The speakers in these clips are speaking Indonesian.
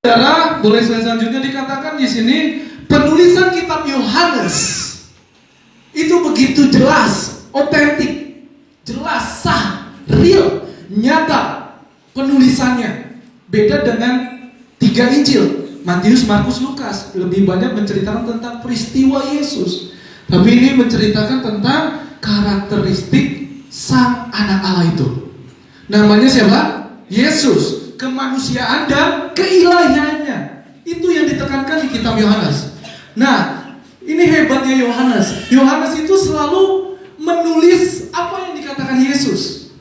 Saudara, boleh slide selanjutnya dikatakan di sini penulisan kitab Yohanes itu begitu jelas, otentik, jelas, sah, real, nyata penulisannya. Beda dengan 3 Injil, Matius, Markus, Lukas, lebih banyak menceritakan tentang peristiwa Yesus. Tapi ini menceritakan tentang karakteristik sang anak Allah itu. Namanya siapa? Yesus. Kemanusiaan dan keilahiannya. Itu yang ditekankan di kitab Yohanes. Nah, ini hebatnya Yohanes. Yohanes itu selalu menulis apa yang dikatakan Yesus.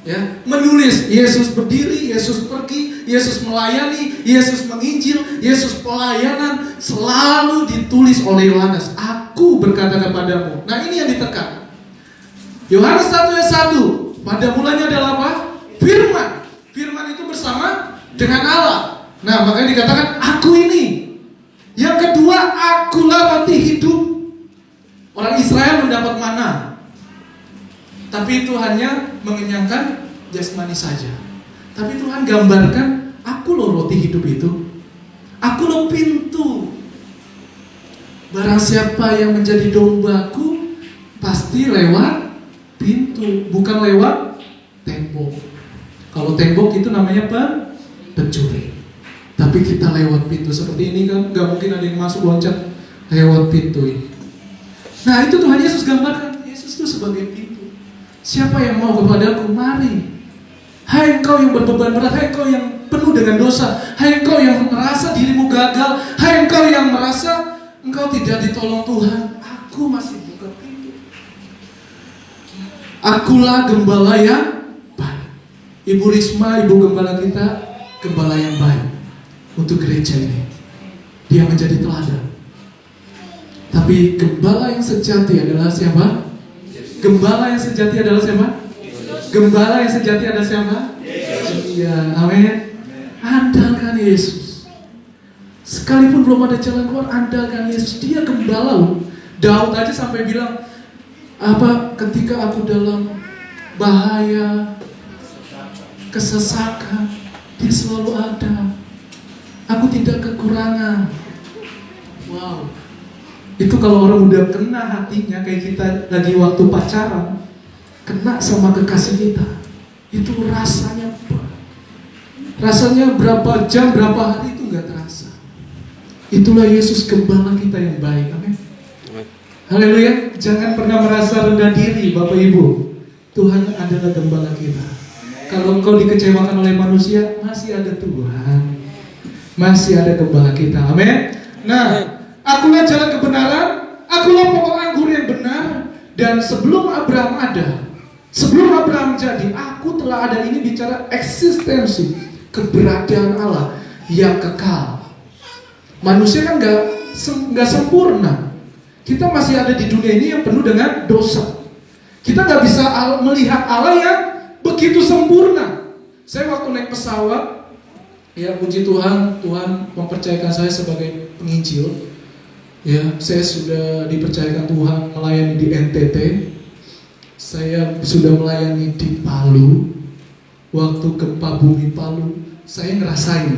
Ya, menulis Yesus berdiri, Yesus pergi, Yesus melayani, Yesus menginjil, Yesus pelayanan, selalu ditulis oleh Yohanes. Aku berkata kepadamu. Nah, ini yang ditekan. Yohanes 1 ayat 1. Pada mulanya adalah apa? Firman. Firman itu bersama dengan Allah. Nah, makanya dikatakan aku ini. Yang kedua, akulah roti hidup. Orang Israel mendapat mana, tapi itu hanya mengenyangkan jasmani saja. Tapi Tuhan gambarkan, aku loh roti hidup itu. Aku loh pintu. Barang siapa yang menjadi dombaku pasti lewat pintu, bukan lewat tembok. Kalau tembok itu namanya pencuri. Tapi kita lewat pintu seperti ini kan, gak mungkin ada yang masuk loncat lewat pintu ini. Nah, itu Tuhan Yesus gambarkan. Yesus itu sebagai pintu. Siapa yang mau kepadaku, mari. Hai engkau yang berbeban berat, hai engkau yang penuh dengan dosa, hai engkau yang merasa dirimu gagal, hai engkau yang merasa engkau tidak ditolong Tuhan, aku masih buka pintu. Akulah gembala yang baik. Ibu Risma, ibu gembala kita, gembala yang baik untuk gereja ini. Dia menjadi teladan. Tapi gembala yang sejati adalah siapa? Gembala yang sejati adalah siapa? Gembala yang sejati adalah siapa? Iya, amin. Andalkan Yesus. Sekalipun belum ada jalan keluar, andalkan Yesus. Dia gembala loh. Daud aja sampai bilang, ketika aku dalam bahaya, kesesakan, dia selalu ada. Aku tidak kekurangan. Wow. Itu kalau orang udah kena hatinya, kayak kita lagi waktu pacaran, kena sama kekasih kita, itu rasanya berapa jam, berapa hari itu gak terasa. Itulah Yesus gembala kita yang baik. Amin. Haleluya. Jangan pernah merasa rendah diri, Bapak Ibu. Tuhan adalah gembala kita. Kalau engkau dikecewakan oleh manusia, masih ada Tuhan, masih ada gembala kita. Amin. Nah, akulah jalan kebenaran, akulah pokok anggur yang benar. Dan sebelum Abraham ada, sebelum Abraham jadi, aku telah ada. Ini bicara eksistensi, keberadaan Allah yang kekal. Manusia kan gak sempurna. Kita masih ada di dunia ini yang penuh dengan dosa. Kita gak bisa melihat Allah yang begitu sempurna. Saya waktu naik pesawat, ya puji Tuhan, Tuhan mempercayakan saya sebagai penginjil. Ya, saya sudah dipercayakan Tuhan melayani di NTT. Saya sudah melayani di Palu. Waktu gempa bumi Palu, saya ngerasain.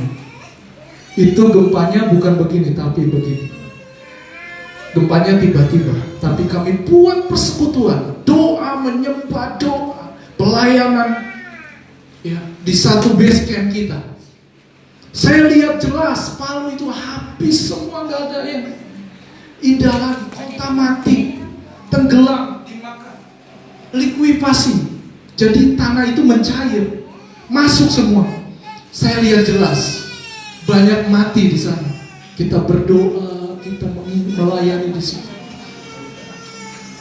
Itu gempanya bukan begini, tapi begini. Gempanya tiba-tiba. Tapi kami buat persekutuan, doa, menyembah, doa, pelayanan, ya, di satu base camp kita. Saya lihat jelas Palu itu habis semua, nggak ada yang indah lagi, kota mati, tenggelam dimakan, likuifasi. Jadi tanah itu mencair, masuk semua. Saya lihat jelas, banyak mati di sana. Kita berdoa, kita melayani di situ.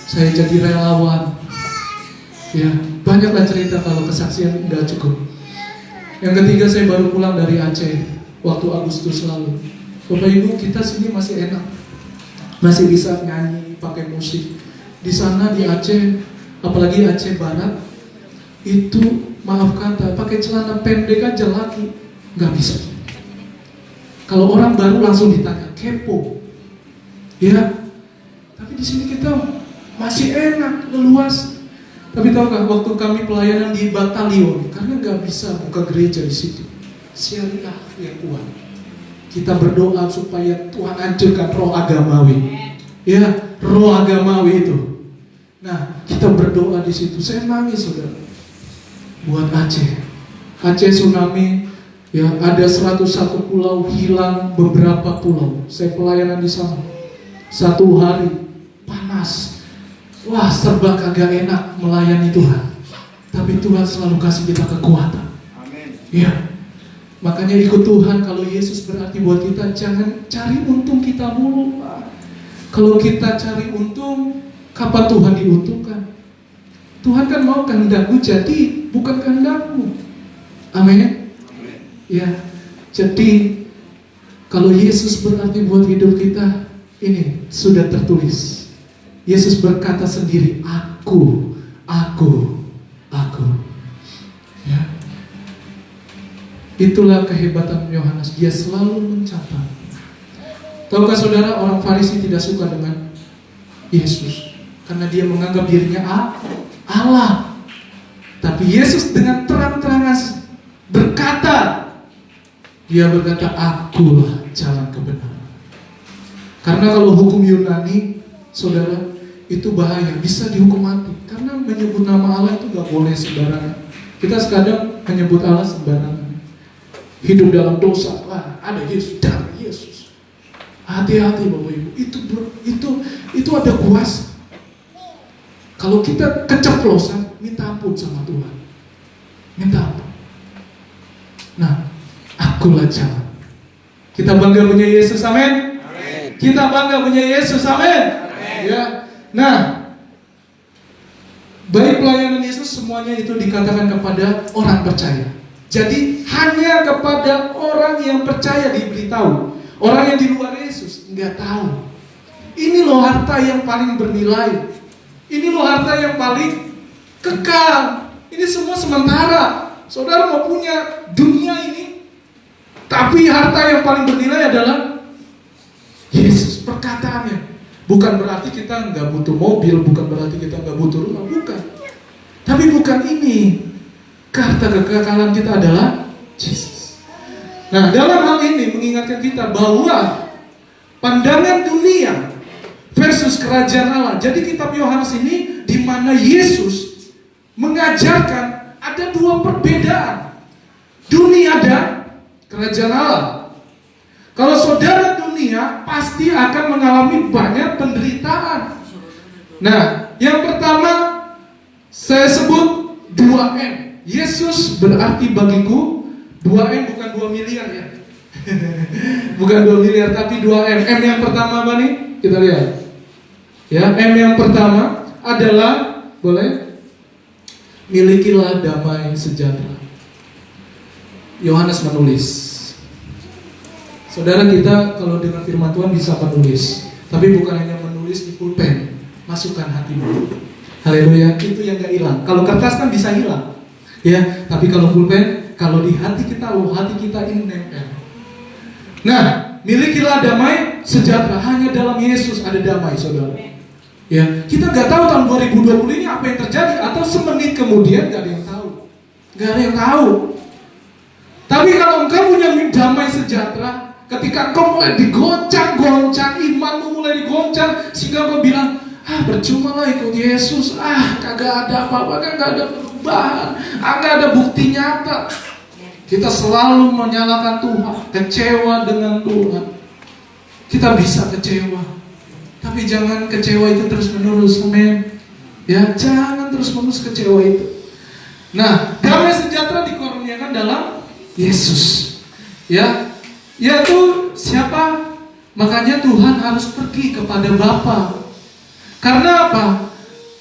Saya jadi relawan. Ya, banyaklah cerita kalau kesaksian nggak cukup. Yang ketiga, saya baru pulang dari Aceh waktu Agustus lalu. Bapak Ibu, kita sini masih enak, masih bisa nyanyi, pakai musik. Di sana di Aceh, apalagi Aceh Barat, itu maaf kata, pakai celana pendek aja laki, nggak bisa. Kalau orang baru langsung ditanya, kepo, ya. Tapi di sini kita masih enak, leluasa. Tapi tahukah, waktu kami pelayanan di Batalion, karena nggak bisa buka gereja di situ, syariah yang kuat. kita berdoa supaya Tuhan hancurkan roh agamawi. Ya, roh agamawi itu. Nah, kita berdoa di situ. Saya nangis, saudara. Buat Aceh. Aceh tsunami, ya ada 101 pulau hilang, beberapa pulau. Saya pelayanan di sana. 1 hari panas. Wah, serba kagak enak melayani Tuhan. Tapi Tuhan selalu kasih kita kekuatan. Amin. Ya. Makanya ikut Tuhan, kalau Yesus berarti buat kita, jangan cari untung kita mulu, Pak. Kalau kita cari untung, kapan Tuhan diuntungkan? Tuhan kan mau kehendakmu jadi, bukan kehendakmu. Amin. Ya. Jadi kalau Yesus berarti buat hidup kita, ini sudah tertulis. Yesus berkata sendiri, aku. Ya. Itulah kehebatan Yohanes, dia selalu mencatat. Tahukah saudara, orang Farisi tidak suka dengan Yesus karena dia menganggap dirinya Allah. Tapi Yesus dengan terang-terangan berkata, dia berkata, akulah jalan kebenaran. Karena kalau hukum Yunani, saudara, itu bahaya, bisa dihukum mati. Karena menyebut nama Allah itu gak boleh sembarangan. Kita sekadang menyebut Allah sembarangan. Hidup dalam dosa, wah, ada Yesus, darah Yesus. Hati-hati Bapak Ibu, itu ada kuasa. Kalau kita keceplosan, minta ampun sama Tuhan. Minta ampun. Nah, akulah jalan. Kita bangga punya Yesus, amin. Kita bangga punya Yesus, amin. Ya. Nah, baik pelayanan Yesus semuanya itu dikatakan kepada orang percaya. Jadi hanya kepada orang yang percaya diberitahu. Orang yang di luar Yesus nggak tahu. Ini loh harta yang paling bernilai. Ini loh harta yang paling kekal. Ini semua sementara. Saudara mau punya dunia ini, tapi harta yang paling bernilai adalah Yesus. Perkataannya bukan berarti kita nggak butuh mobil, bukan berarti kita nggak butuh rumah, bukan. Tapi bukan ini. Harta kekekalan kita adalah Yesus. Nah, dalam hal ini mengingatkan kita bahwa pandangan dunia versus kerajaan Allah. Jadi kitab Yohanes ini di mana Yesus mengajarkan ada 2 perbedaan. Dunia dan kerajaan Allah. Kalau saudara dunia pasti akan mengalami banyak penderitaan. Nah, yang pertama saya sebut 2M. Yesus berarti bagiku 2M, bukan 2 miliar ya. Bukan 2 miliar tapi 2M. M yang pertama apa nih? Kita lihat. Ya, M yang pertama adalah, boleh? Milikilah damai sejahtera. Yohanes menulis. Saudara, kita kalau dengan firman Tuhan bisa menulis, tapi bukan hanya menulis di pulpen. Masukkan hatimu. Haleluya, itu yang gak hilang. Kalau kertas kan bisa hilang. Ya, tapi kalau pulpen, kalau di hati kita, hati kita ini nempel. Nah, milikilah damai sejahtera. Hanya dalam Yesus ada damai, saudara. Ya, kita nggak tahu tahun 2020 ini apa yang terjadi, atau semenit kemudian nggak ada yang tahu. Nggak ada yang tahu. Tapi kalau engkau punya damai sejahtera, ketika engkau mulai digoncang-goncang, imanmu mulai digoncang, sehingga engkau bilang, percuma lah ikut Yesus, kagak ada apa-apa, kagak ada perubahan, kagak ada bukti nyata. Kita selalu menyalahkan Tuhan, kecewa dengan Tuhan. Kita bisa kecewa, tapi jangan kecewa itu terus-menerus, amin. Ya, jangan terus-menerus kecewa itu. Nah, damai sejahtera dikurniakan dalam Yesus. Ya, yaitu siapa? Makanya Tuhan harus pergi kepada Bapa. Karena apa?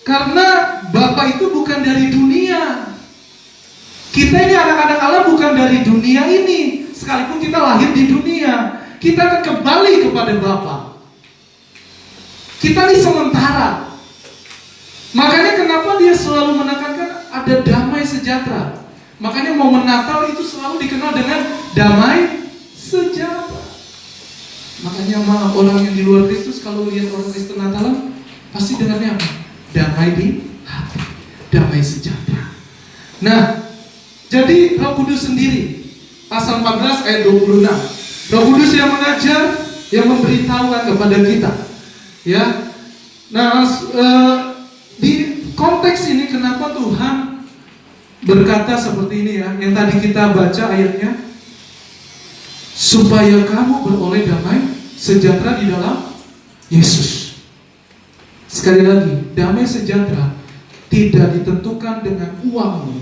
Karena Bapa itu bukan dari dunia. Kita ini anak-anak Allah bukan dari dunia ini. Sekalipun kita lahir di dunia, kita akan kembali kepada Bapa. Kita ini sementara. Makanya kenapa dia selalu menekankan ada damai sejahtera. Makanya momen Natal itu selalu dikenal dengan damai sejahtera. Makanya orang yang di luar Kristus kalau lihat orang Kristen Natalan, pasti dengarnya apa? Damai di hati, damai sejahtera. Nah, jadi Roh Kudus sendiri, pasal 14 ayat 26. Roh Kudus yang mengajar, yang memberitahukan kepada kita. Ya. Nah, di konteks ini kenapa Tuhan berkata seperti ini ya, yang tadi kita baca ayatnya, supaya kamu beroleh damai sejahtera di dalam Yesus. Sekali lagi, damai sejahtera tidak ditentukan dengan uangmu,